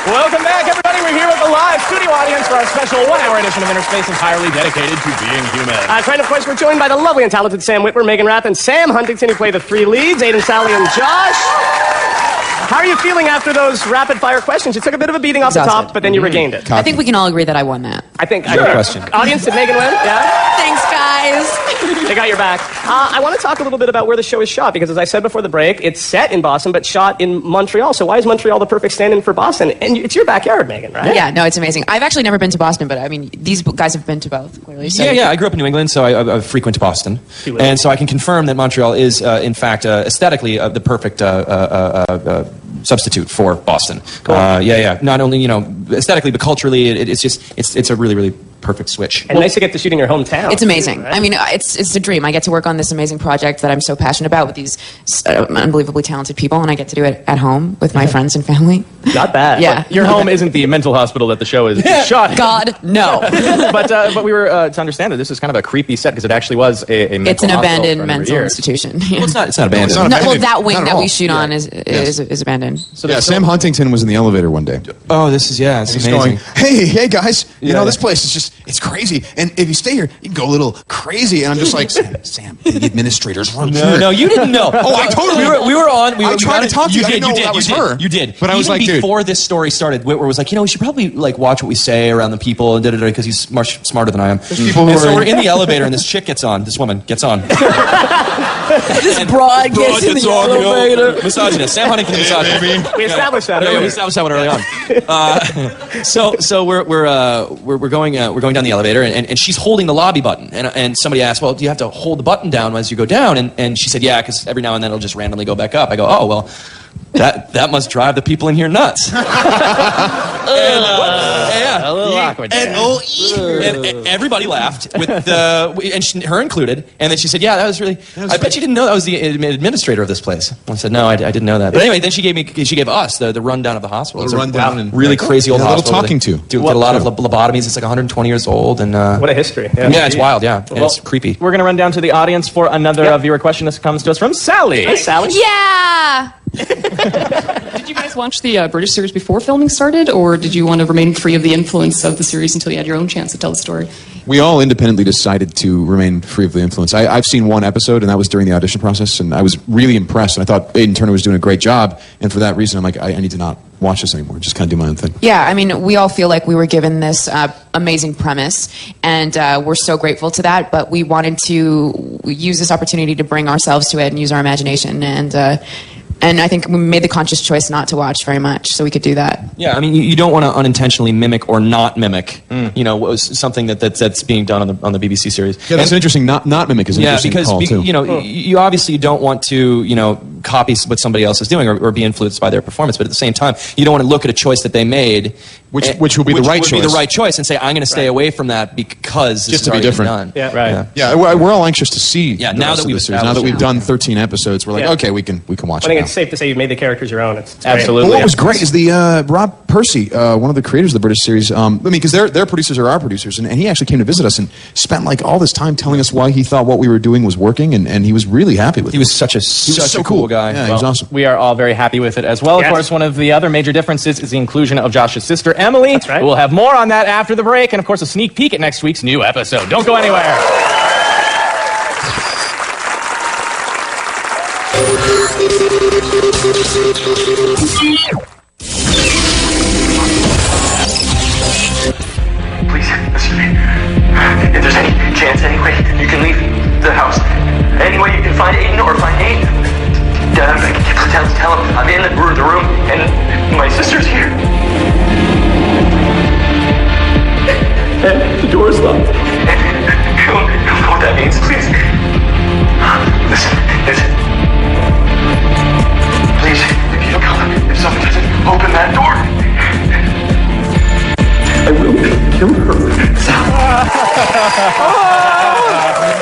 Welcome back, everybody. We're here with the live studio audience for our special one-hour edition of InnerSPACE entirely dedicated to being human. That's right. Of course, we're joined by the lovely and talented Sam Witwer, Megan Rath, and Sam Huntington, who play the three leads, Aiden, Sally, and Josh. How are you feeling after those rapid-fire questions? You took a bit of a beating off the top, but then you regained it. I think we can all agree that I won that. I think. Sure. Question. Audience, did Megan win? Yeah? Thanks, guys. They got your back. I want to talk a little bit about where the show is shot, because as I said before the break, it's set in Boston, but shot in Montreal. So why is Montreal the perfect stand-in for Boston? And it's your backyard, Megan, right? Yeah, no, it's amazing. I've actually never been to Boston, but I mean, these guys have been to both, clearly. So. Yeah, I grew up in New England, so I frequent Boston. And so I can confirm that Montreal is, in fact, aesthetically the perfect substitute for Boston. Cool. Not only, aesthetically, but culturally, it's a really, really perfect switch. And nice to get to shoot in your hometown. It's amazing. Right? I mean, it's a dream. I get to work on this amazing project that I'm so passionate about with these unbelievably talented people, and I get to do it at home with my friends and family. Not bad. Yeah. Your home isn't the mental hospital that the show is shot. God, no. But we were to understand that this is kind of a creepy set because it actually was a mental It's an hospital abandoned mental institution. Yeah. Well, it's not abandoned. No, well, that wing that we shoot on is abandoned. So Sam Huntington was in the elevator one day. Oh, it's amazing. Going, hey guys, you know, this place is it's crazy. And if you stay here, you can go a little crazy. And I'm just like, Sam, the administrators run here. No, you didn't know. Oh, I totally. We were on. I tried to talk to you. I didn't know that was her. You did. But I was like, before this story started, Whitwer was like, we should probably watch what we say around the people and because he's much smarter than I am. So we're in the elevator and this chick gets on. This woman gets on. This broad gets in the elevator. Misogynist. Sam Huntington, misogynist. We established that. We established that one early on. So we're going down the elevator and she's holding the lobby button and somebody asked, well, do you have to hold the button down as you go down? And she said, yeah, because every now and then it'll just randomly go back up. I go, oh well. That must drive the people in here nuts. A little awkward. And everybody laughed, her included. And then she said, "Yeah, that was really. I bet you didn't know that was the administrator of this place." I said, "No, I didn't know that." But anyway, then she gave us the rundown of the hospital. The rundown and really crazy old hospital. A little talking to. Did a lot of lobotomies. It's like 120 years old, and what a history. Yeah, it's wild. Yeah, and it's creepy. We're gonna run down to the audience for another viewer question. This comes to us from Sally. Hey, Sally. Yeah. Did you guys watch the British series before filming started, or did you want to remain free of the influence of the series until you had your own chance to tell the story? We all independently decided to remain free of the influence. I've seen one episode, and that was during the audition process, and I was really impressed, and I thought Aiden Turner was doing a great job, and for that reason, I'm like, I need to not watch this anymore, just kind of do my own thing. Yeah, I mean, we all feel like we were given this amazing premise, and we're so grateful to that, but we wanted to use this opportunity to bring ourselves to it and use our imagination, and I think we made the conscious choice not to watch very much, so we could do that. Yeah, I mean, you don't want to unintentionally mimic or not mimic, what was something that's being done on the BBC series. Yeah, that's interesting. Not mimic is an interesting call, too. You obviously don't want to, copy what somebody else is doing or be influenced by their performance, but at the same time, you don't want to look at a choice that they made, which would be the right choice. Be the right choice, and say, I'm going to stay away from that because just to be different. Done. Yeah, right. Yeah, we're all anxious to see. Yeah, now that we've done 13 episodes, we're like, okay, we can watch it. I think it's safe to say you've made the characters your own. It's absolutely. But what was great is the Rob Percy, one of the creators of the British series. Because their producers are our producers, and he actually came to visit us and spent like all this time telling us why he thought what we were doing was working, and he was really happy with it. He was such a cool guy. Yeah, he was awesome. We are all very happy with it as well. Of course, one of the other major differences is the inclusion of Josh's sister, Emily. That's right. We'll have more on that after the break, and of course, a sneak peek at next week's new episode. Don't go anywhere. Please, listen to me. If there's any chance, any way you can leave the house, any way you can find Aiden or find Nate, tell him I'm in the room and my sister's here. And the door's locked. You don't know what that means, please. Listen. Please, if you don't come, if someone doesn't open that door, I will kill her.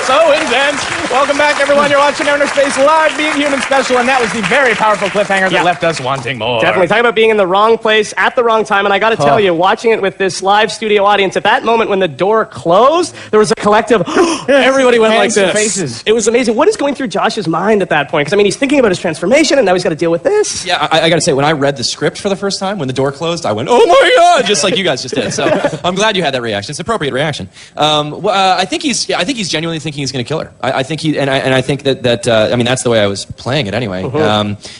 So intense. Welcome back, everyone. You're watching InnerSPACE Live Being Human Special, and that was the very powerful cliffhanger that left us wanting more. Definitely. Talking about being in the wrong place at the wrong time, and I got to tell you, watching it with this live studio audience, at that moment when the door closed, there was a collective, everybody went like this. Faces. It was amazing. What is going through Josh's mind at that point? Because, I mean, he's thinking about his transformation, and now he's got to deal with this. Yeah, I got to say, when I read the script for the first time, when the door closed, I went, "Oh my God!" just like you guys just did. So I'm glad you had that reaction. It's an appropriate reaction. I think he's genuinely thinking he's going to kill her. I think he, and I think that I mean, that's the way I was playing it anyway.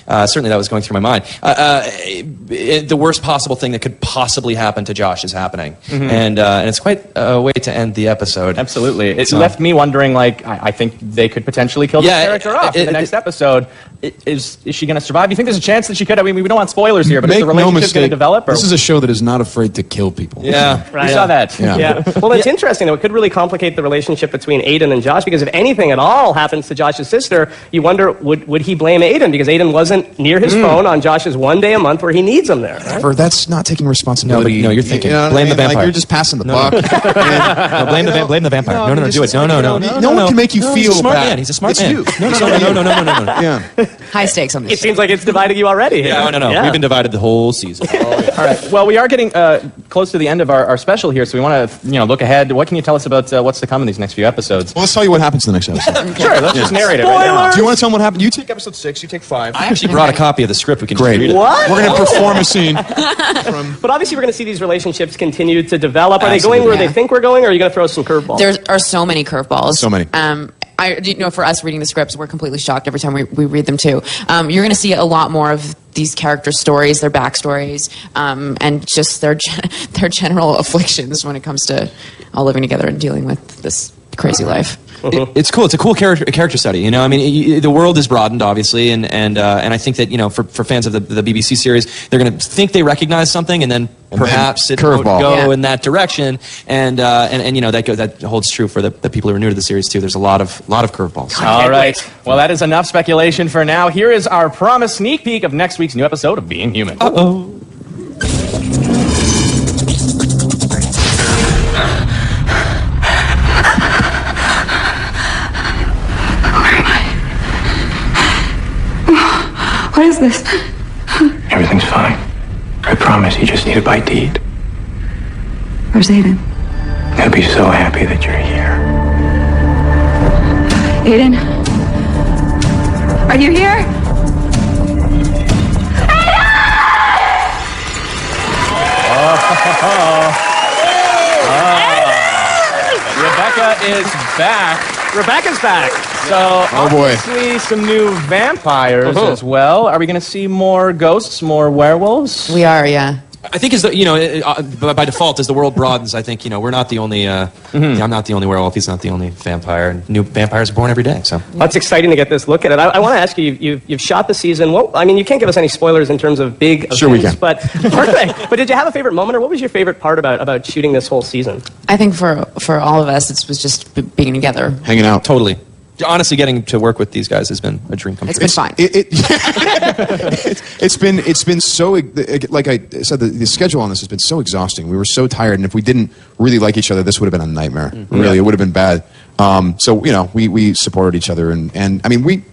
Certainly, that was going through my mind. The worst possible thing that could possibly happen to Josh is happening, and it's quite a way to end the episode. Absolutely, it left me wondering. Like, I think they could potentially kill this character off in the next episode. Is she going to survive? Do you think there's a chance that she could? I mean, we don't want spoilers here, but is the relationship going to develop? Or? This is a show that is not afraid to kill people. Yeah, right. We saw that. Yeah. Well, it's interesting, though. It could really complicate the relationship between Aiden and Josh, because if anything at all happens to Josh's sister, you wonder, would he blame Aiden? Because Aiden wasn't near his phone on Josh's one day a month where he needs him there. Right? That's not taking responsibility. No, you're thinking. You know blame the vampire. Like, you're just passing the buck. No, blame the vampire. No, do it. No one can make you feel he's a smart bad. man. He's a smart it's man. You. No. Yeah. High stakes on this. It seems like it's divided you already. Yeah, no. Yeah. We've been divided the whole season. All right. Well, we are getting close to the end of our special here, so we want to look ahead. What can you tell us about what's to come in these next few episodes? Well, let's tell you what happens in the next episode. Sure, let's just narrate it right now. Do you want to tell them what happened? You take episode 6, you take 5. I actually brought a copy of the script. We can just read it. What? We're going to perform a scene. But obviously, we're going to see these relationships continue to develop. Are they Absolutely. going where they think we're going, or are you going to throw some curveballs? There are so many curveballs. So many. For us reading the scripts, we're completely shocked every time we read them too. You're going to see a lot more of these character stories, their backstories, and just their general afflictions when it comes to all living together and dealing with this crazy life. It's cool. It's a cool character study. You know, I mean, the world is broadened, obviously, and I think that for fans of the BBC series, they're going to think they recognize something, and then perhaps it won't go in that direction. And that holds true for the people who are new to the series too. There's a lot of curveballs. All right. Well, that is enough speculation for now. Here is our promised sneak peek of next week's new episode of Being Human. Uh-oh. What is this? Everything's fine. I promise, you just need a bite to eat. Where's Aiden? He'll be so happy that you're here. Aiden? Are you here? Rebecca is back. Rebecca's back. So, obviously, some new vampires as well. Are we going to see more ghosts, more werewolves? We are, yeah. I think by default, as the world broadens, I think we're not the only. I'm not the only werewolf. He's not the only vampire. New vampires are born every day. So that's exciting to get this look at it. I want to ask you. You've shot the season. Well, I mean, you can't give us any spoilers in terms of big events. Sure we can. But perfect. But did you have a favorite moment, or what was your favorite part about shooting this whole season? I think for all of us, it was just being together. Hanging out. totally. Honestly, getting to work with these guys has been a dream come true. It's been fine. It's been so, like I said, the schedule on this has been so exhausting. We were so tired, and if we didn't really like each other, this would have been a nightmare. Really, it would have been bad. So we supported each other, and I mean we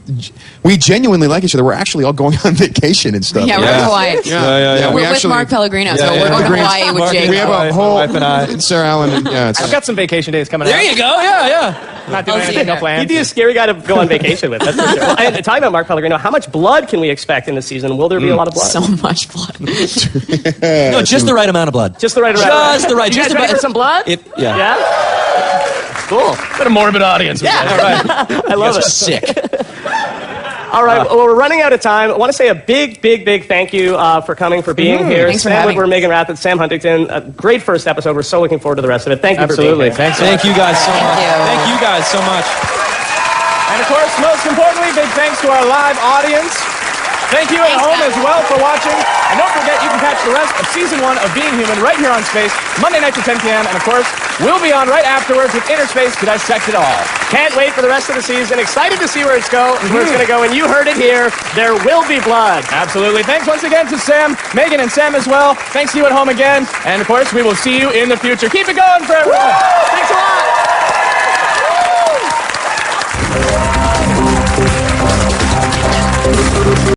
genuinely like each other. We're actually all going on vacation and stuff. Yeah, we're in Hawaii. Yeah. We're with Mark Pellegrino, so we're going to Hawaii with Jake. We have a whole wife and I. Sarah Allen. I've got some vacation days coming up. There you go. Yeah. Not doing anything, no plans. He'd be a scary guy to go on vacation with. That's for sure. And talking about Mark Pellegrino, how much blood can we expect in this season? Will there be a lot of blood? So much blood. No, just the right amount of blood. Just the right amount. Just the right. You guys ready for some blood? Yeah. Cool. What a morbid audience. Yeah. All right. I love it. Sick. All right, well, we're running out of time. I want to say a big thank you for coming, for being here. Thanks for Sam having Whitwer, Megan Rathett, Sam Huntington. A great first episode. We're so looking forward to the rest of it. Thank you for being here. Thanks. Thank you guys so much. you. Thank you guys so much. And of course, most importantly, big thanks to our live audience. Thank you at home as well for watching. And don't forget, you can catch the rest of Season 1 of Being Human right here on Space, Monday nights at 10 p.m. And of course, we'll be on right afterwards with InnerSPACE to dissect it all. Can't wait for the rest of the season. Excited to see where it's going to go. And you heard it here. There will be blood. Absolutely. Thanks once again to Sam, Megan, and Sam as well. Thanks to you at home again. And of course, we will see you in the future. Keep it going for everyone. Thanks a lot.